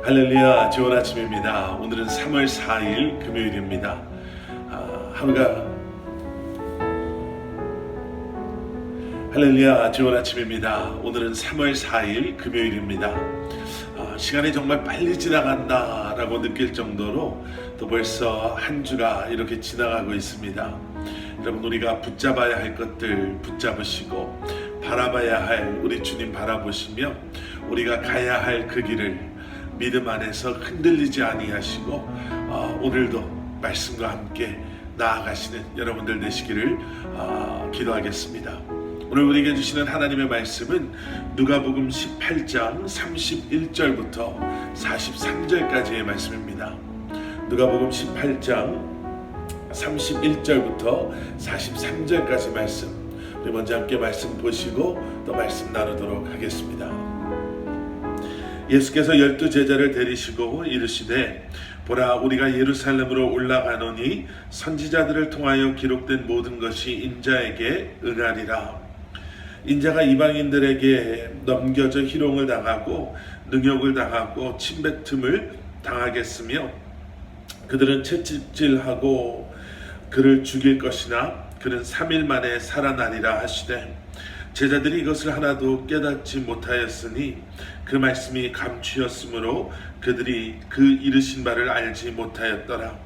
할렐루야, 좋은 아침입니다. 오늘은 3월 4일 금요일입니다. 할렐루야, 좋은 아침입니다. 오늘은 3월 4일 금요일입니다. 시간이 정말 빨리 지나간다 라고 느낄 정도로 또 벌써 한 주가 이렇게 지나가고 있습니다. 여러분, 우리가 붙잡아야 할 것들 붙잡으시고 바라봐야 할 우리 주님 바라보시며 우리가 가야 할 그 길을 믿음 안에서 흔들리지 아니하시고 오늘도 말씀과 함께 나아가시는 여러분들 되시기를 기도하겠습니다. 오늘 우리에게 주시는 하나님의 말씀은 누가복음 18장 31절부터 43절까지의 말씀입니다. 누가복음 18장 31절부터 43절까지 말씀, 우리 먼저 함께 말씀 보시고 또 말씀 나누도록 하겠습니다. 예수께서 12제자를 데리시고 이르시되, 보라, 우리가 예루살렘으로 올라가노니 선지자들을 통하여 기록된 모든 것이 인자에게 응하리라. 인자가 이방인들에게 넘겨져 희롱을 당하고 능욕을 당하고 침뱉음을 당하겠으며 그들은 채찍질하고 그를 죽일 것이나 그는 3일 만에 살아나리라 하시되, 제자들이 이것을 하나도 깨닫지 못하였으니 그 말씀이 감추였으므로 그들이 그 이르신 바를 알지 못하였더라.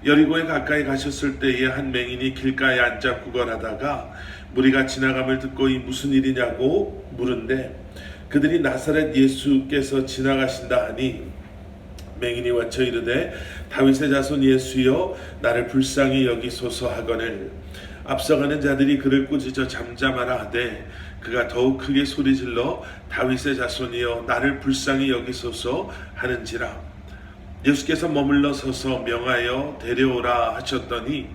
여리고에 가까이 가셨을 때에 한 맹인이 길가에 앉아 구걸하다가 무리가 지나감을 듣고 이 무슨 일이냐고 물은데, 그들이 나사렛 예수께서 지나가신다 하니 맹인이 외쳐 이르되, 다윗의 자손 예수여, 나를 불쌍히 여기소서 하거늘. 앞서가는 자들이 그를 꾸짖어 잠잠하라 하되 그가 더욱 크게 소리질러 다윗의 자손이여, 나를 불쌍히 여기소서 하는지라. 예수께서 머물러 서서 명하여 데려오라 하셨더니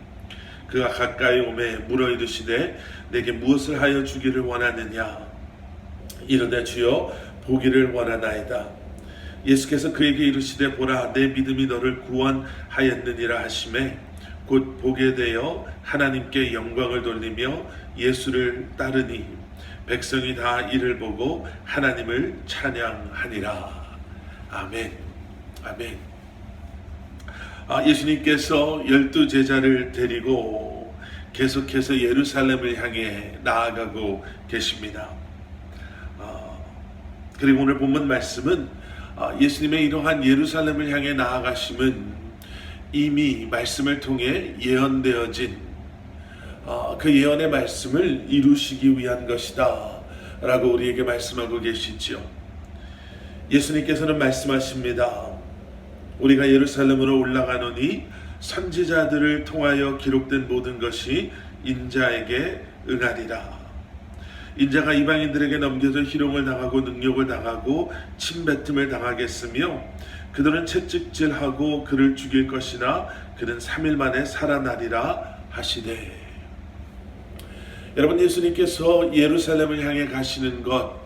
그가 가까이 오매 물어 이르시되, 내게 무엇을 하여 주기를 원하느냐? 이르되, 주여, 보기를 원하나이다. 예수께서 그에게 이르시되, 보라, 내 믿음이 너를 구원하였느니라 하시매 곧 보게 되어 하나님께 영광을 돌리며 예수를 따르니 백성이 다 이를 보고 하나님을 찬양하니라. 아멘. 아멘. 예수님께서 12제자를 데리고 계속해서 예루살렘을 향해 나아가고 계십니다. 그리고 오늘 본문 말씀은 예수님의 이러한 예루살렘을 향해 나아가심은 이미 말씀을 통해 예언되어진 그 예언의 말씀을 이루시기 위한 것이다 라고 우리에게 말씀하고 계시지요. 예수님께서는 말씀하십니다. 우리가 예루살렘으로 올라가노니 선지자들을 통하여 기록된 모든 것이 인자에게 응하리라. 인자가 이방인들에게 넘겨져 희롱을 당하고 능욕을 당하고 침뱉음을 당하겠으며 그들은 채찍질하고 그를 죽일 것이나 그는 3일 만에 살아나리라 하시되. 여러분, 예수님께서 예루살렘을 향해 가시는 것,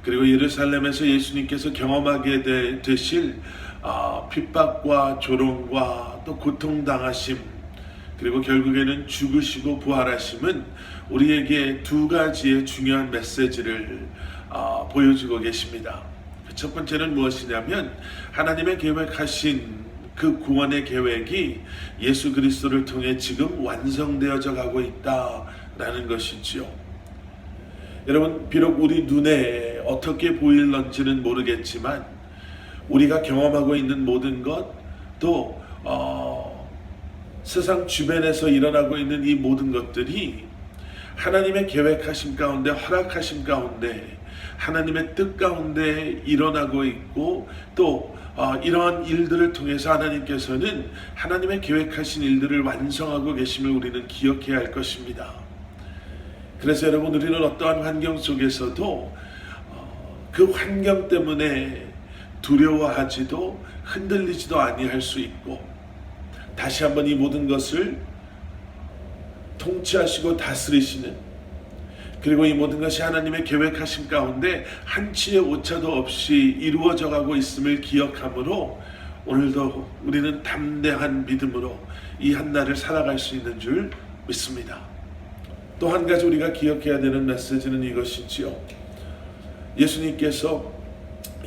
그리고 예루살렘에서 예수님께서 경험하게 되실 핍박과 조롱과 또 고통당하심, 그리고 결국에는 죽으시고 부활하심은 우리에게 두 가지의 중요한 메시지를 보여주고 계십니다. 첫 번째는 무엇이냐면, 하나님의 계획하신 그 구원의 계획이 예수 그리스도를 통해 지금 완성되어져 가고 있다라는 것이지요. 여러분, 비록 우리 눈에 어떻게 보일런지는 모르겠지만 우리가 경험하고 있는 모든 것, 또 세상 주변에서 일어나고 있는 이 모든 것들이 하나님의 계획하심 가운데, 허락하심 가운데, 하나님의 뜻 가운데 일어나고 있고, 또 이러한 일들을 통해서 하나님께서는 하나님의 계획하신 일들을 완성하고 계심을 우리는 기억해야 할 것입니다. 그래서 여러분, 우리는 어떠한 환경 속에서도 그 환경 때문에 두려워하지도 흔들리지도 아니할 수 있고, 다시 한번 이 모든 것을 통치하시고 다스리시는, 그리고 이 모든 것이 하나님의 계획하심 가운데 한치의 오차도 없이 이루어져 가고 있음을 기억함으로 오늘도 우리는 담대한 믿음으로 이 한날을 살아갈 수 있는 줄 믿습니다. 또 한 가지 우리가 기억해야 되는 메시지는 이것이지요. 예수님께서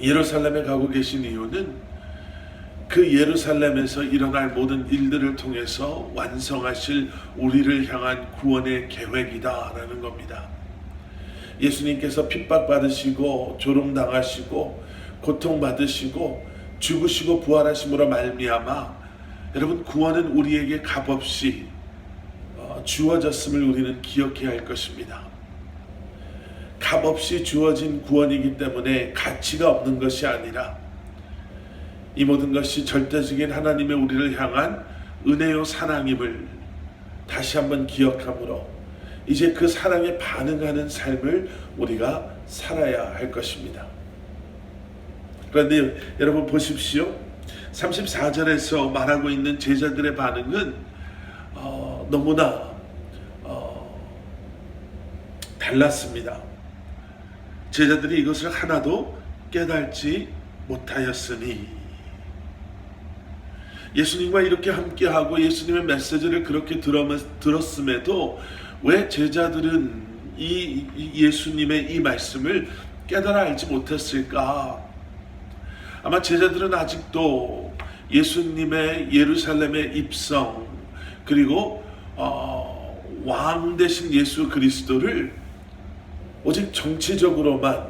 예루살렘에 가고 계신 이유는 그 예루살렘에서 일어날 모든 일들을 통해서 완성하실 우리를 향한 구원의 계획이다라는 겁니다. 예수님께서 핍박받으시고 조롱당하시고 고통받으시고 죽으시고 부활하심으로 말미암아 여러분 구원은 우리에게 값없이 주어졌음을 우리는 기억해야 할 것입니다. 값없이 주어진 구원이기 때문에 가치가 없는 것이 아니라 이 모든 것이 절대적인 하나님의 우리를 향한 은혜요 사랑임을 다시 한번 기억함으로 이제 그 사랑에 반응하는 삶을 우리가 살아야 할 것입니다. 그런데 여러분 보십시오. 34절에서 말하고 있는 제자들의 반응은 너무나 달랐습니다. 제자들이 이것을 하나도 깨닫지 못하였으니, 예수님과 이렇게 함께하고 예수님의 메시지를 그렇게 들었음에도 왜 제자들은 이 예수님의 이 말씀을 깨달아 알지 못했을까? 아마 제자들은 아직도 예수님의 예루살렘의 입성, 그리고 왕 되신 예수 그리스도를 오직 정치적으로만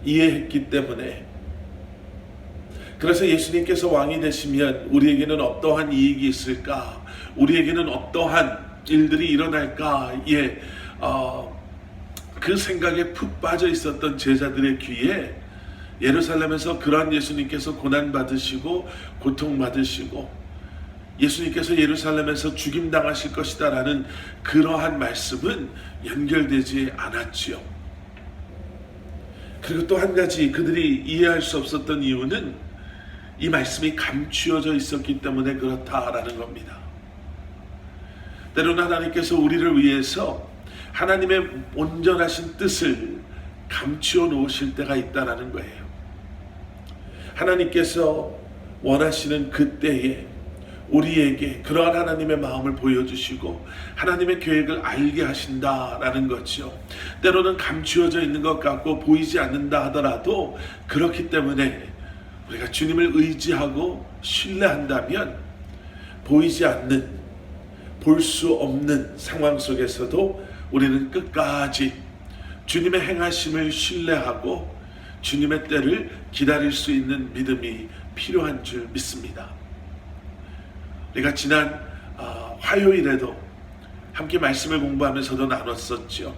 이해했기 때문에, 그래서 예수님께서 왕이 되시면 우리에게는 어떠한 이익이 있을까, 우리에게는 어떠한 일들이 일어날까, 그 생각에 푹 빠져 있었던 제자들의 귀에 예루살렘에서 그러한 예수님께서 고난받으시고 고통받으시고 예수님께서 예루살렘에서 죽임당하실 것이다 라는 그러한 말씀은 연결되지 않았지요. 그리고 또 한 가지 그들이 이해할 수 없었던 이유는 이 말씀이 감추어져 있었기 때문에 그렇다라는 겁니다. 때로는 하나님께서 우리를 위해서 하나님의 온전하신 뜻을 감추어 놓으실 때가 있다라는 거예요. 하나님께서 원하시는 그때에 우리에게 그러한 하나님의 마음을 보여주시고 하나님의 계획을 알게 하신다라는 거죠. 때로는 감추어져 있는 것 같고 보이지 않는다 하더라도 그렇기 때문에 우리가 주님을 의지하고 신뢰한다면 보이지 않는, 볼 수 없는 상황 속에서도 우리는 끝까지 주님의 행하심을 신뢰하고 주님의 때를 기다릴 수 있는 믿음이 필요한 줄 믿습니다. 우리가 지난 화요일에도 함께 말씀을 공부하면서도 나눴었죠.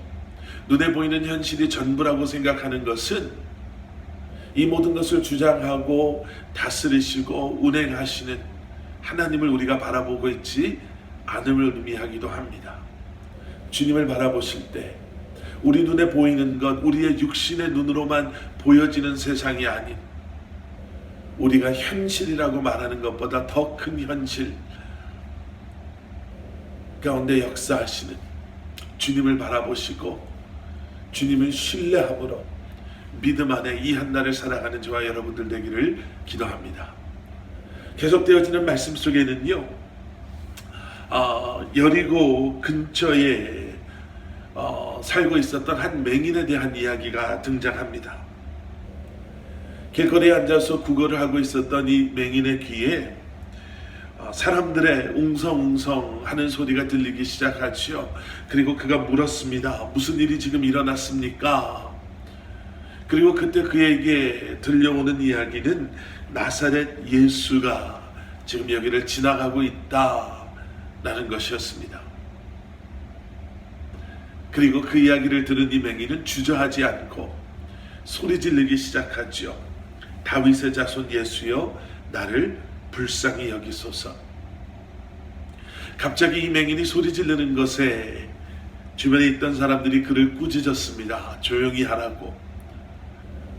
눈에 보이는 현실이 전부라고 생각하는 것은 이 모든 것을 주장하고 다스리시고 운행하시는 하나님을 우리가 바라보고 있지 않음을 의미하기도 합니다. 주님을 바라보실 때 우리 눈에 보이는 것, 우리의 육신의 눈으로만 보여지는 세상이 아닌 우리가 현실이라고 말하는 것보다 더 큰 현실 가운데 역사하시는 주님을 바라보시고 주님을 신뢰함으로 믿음 안에 이 한 날을 살아가는 저와 여러분들 되기를 기도합니다. 계속되어지는 말씀 속에는요, 여리고 근처에 살고 있었던 한 맹인에 대한 이야기가 등장합니다. 길거리에 앉아서 구걸을 하고 있었던 이 맹인의 귀에 사람들의 웅성웅성 하는 소리가 들리기 시작하죠. 그리고 그가 물었습니다. 무슨 일이 지금 일어났습니까? 그리고 그때 그에게 들려오는 이야기는 나사렛 예수가 지금 여기를 지나가고 있다라는 것이었습니다. 그리고 그 이야기를 들은 이 맹인은 주저하지 않고 소리 지르기 시작하죠. 다윗의 자손 예수여, 나를 불쌍히 여기소서. 갑자기 이 맹인이 소리 지르는 것에 주변에 있던 사람들이 그를 꾸짖었습니다. 조용히 하라고.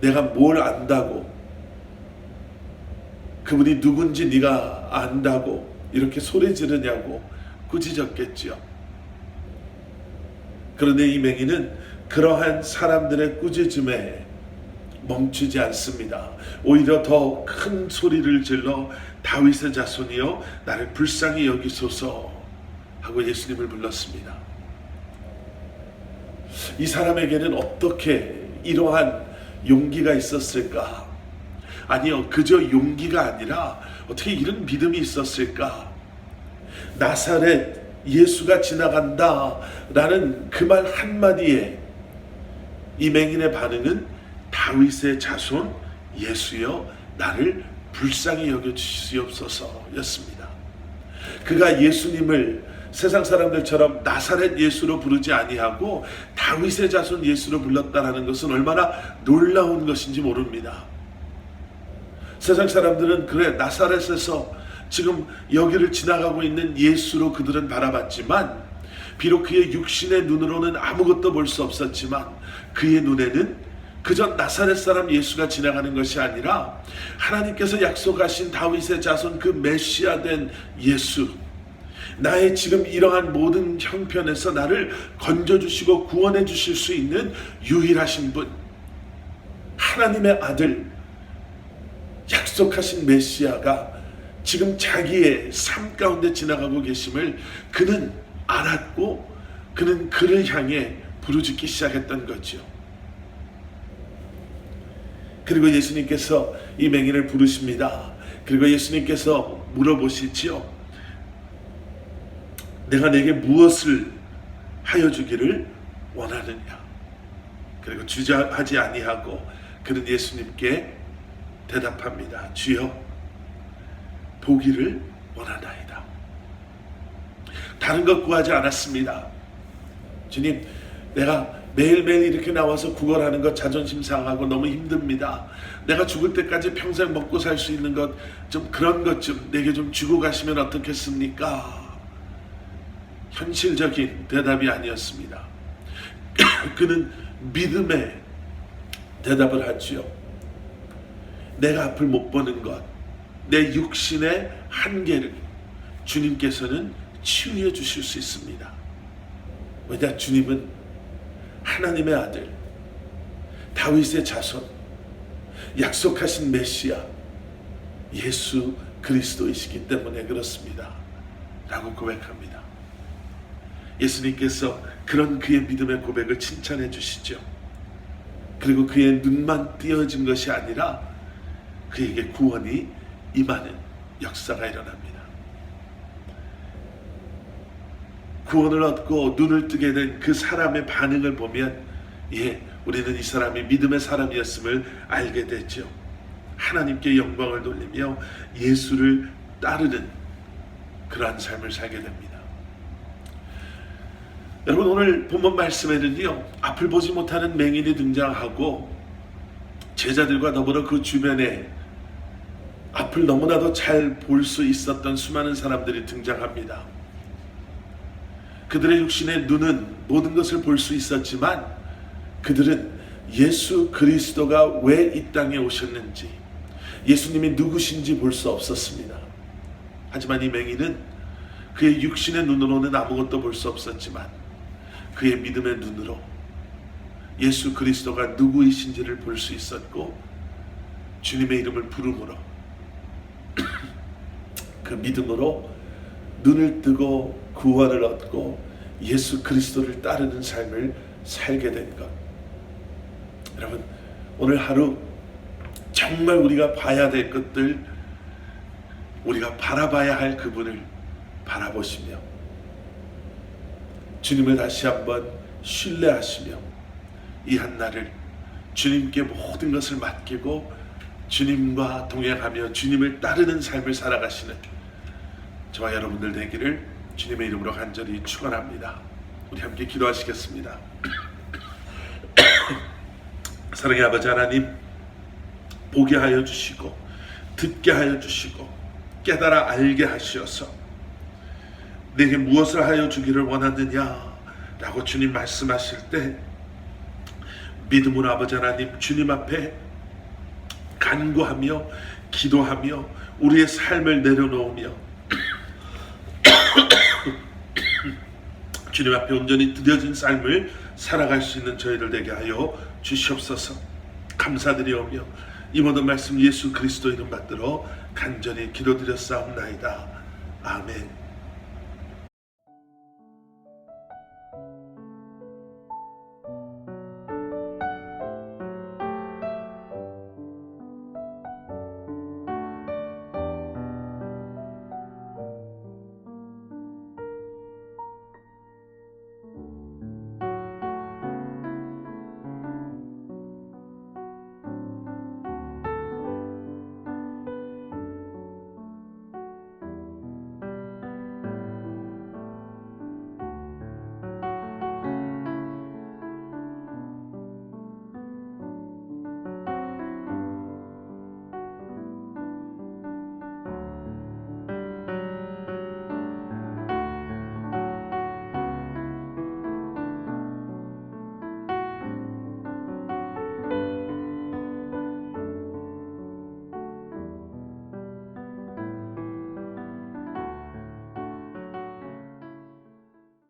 내가 뭘 안다고, 그분이 누군지 네가 안다고 이렇게 소리 지르냐고 꾸짖었겠지요. 그런데 이 맹인은 그러한 사람들의 꾸짖음에 멈추지 않습니다. 오히려 더 큰 소리를 질러 다윗의 자손이여, 나를 불쌍히 여기소서 하고 예수님을 불렀습니다. 이 사람에게는 어떻게 이러한 용기가 있었을까? 아니요, 그저 용기가 아니라 어떻게 이런 믿음이 있었을까? 나사렛 예수가 지나간다 라는 그 말 한마디에 이 맹인의 반응은 다윗의 자손 예수여 나를 불쌍히 여겨주시옵소서 였습니다. 그가 예수님을 세상 사람들처럼 나사렛 예수로 부르지 아니하고 다윗의 자손 예수로 불렀다라는 것은 얼마나 놀라운 것인지 모릅니다. 세상 사람들은 그래 나사렛에서 지금 여기를 지나가고 있는 예수로 그들은 바라봤지만 비록 그의 육신의 눈으로는 아무것도 볼 수 없었지만 그의 눈에는 그저 나사렛 사람 예수가 지나가는 것이 아니라 하나님께서 약속하신 다윗의 자손 그 메시아 된 예수, 나의 지금 이러한 모든 형편에서 나를 건져주시고 구원해 주실 수 있는 유일하신 분, 하나님의 아들, 약속하신 메시아가 지금 자기의 삶 가운데 지나가고 계심을 그는 알았고 그는 그를 향해 부르짖기 시작했던 거죠. 그리고 예수님께서 이 맹인을 부르십니다. 그리고 예수님께서 물어보시지요. 내가 내게 무엇을 하여 주기를 원하느냐? 그리고 주저하지 아니하고 그는 예수님께 대답합니다. 주여 보기를 원하나이다. 다른 것 구하지 않았습니다. 주님, 내가 매일매일 이렇게 나와서 구걸하는 것 자존심 상하고 너무 힘듭니다. 내가 죽을 때까지 평생 먹고 살 수 있는 것, 좀 그런 것 좀 내게 좀 주고 가시면 어떻겠습니까? 현실적인 대답이 아니었습니다. 그는 믿음의 대답을 하지요. 내가 앞을 못 보는 것, 내 육신의 한계를 주님께서는 치유해 주실 수 있습니다. 왜냐, 주님은 하나님의 아들, 다윗의 자손, 약속하신 메시아 예수 그리스도이시기 때문에 그렇습니다 라고 고백합니다. 예수님께서 그런 그의 믿음의 고백을 칭찬해 주시죠. 그리고 그의 눈만 띄어진 것이 아니라 그에게 구원이 임하는 역사가 일어납니다. 구원을 얻고 눈을 뜨게 된 그 사람의 반응을 보면 우리는 이 사람이 믿음의 사람이었음을 알게 되죠. 하나님께 영광을 돌리며 예수를 따르는 그러한 삶을 살게 됩니다. 여러분, 오늘 본문 말씀에는요, 앞을 보지 못하는 맹인이 등장하고 제자들과 더불어 그 주변에 앞을 너무나도 잘 볼 수 있었던 수많은 사람들이 등장합니다. 그들의 육신의 눈은 모든 것을 볼 수 있었지만 그들은 예수 그리스도가 왜 이 땅에 오셨는지, 예수님이 누구신지 볼 수 없었습니다. 하지만 이 맹인은 그의 육신의 눈으로는 아무것도 볼 수 없었지만 그의 믿음의 눈으로 예수 그리스도가 누구이신지를 볼 수 있었고, 주님의 이름을 부름으로 그 믿음으로 눈을 뜨고 구원을 얻고 예수 그리스도를 따르는 삶을 살게 된 것. 여러분, 오늘 하루 정말 우리가 봐야 될 것들, 우리가 바라봐야 할 그분을 바라보시며 주님을 다시 한번 신뢰하시며 이 한날을 주님께 모든 것을 맡기고 주님과 동행하며 주님을 따르는 삶을 살아가시는 저와 여러분들 되기를 주님의 이름으로 간절히 축원합니다. 우리 함께 기도하시겠습니다. 사랑의 아버지 하나님, 보게 하여 주시고 듣게 하여 주시고 깨달아 알게 하시어서 내게 무엇을 하여 주기를 원하느냐 라고 주님 말씀하실 때 믿음으로 아버지 하나님 주님 앞에 간구하며 기도하며 우리의 삶을 내려놓으며 주님 앞에 온전히 드려진 삶을 살아갈 수 있는 저희들 되게 하여 주시옵소서. 감사드리오며 이 모든 말씀 예수 그리스도 이름 받들어 간절히 기도드렸사옵나이다. 아멘.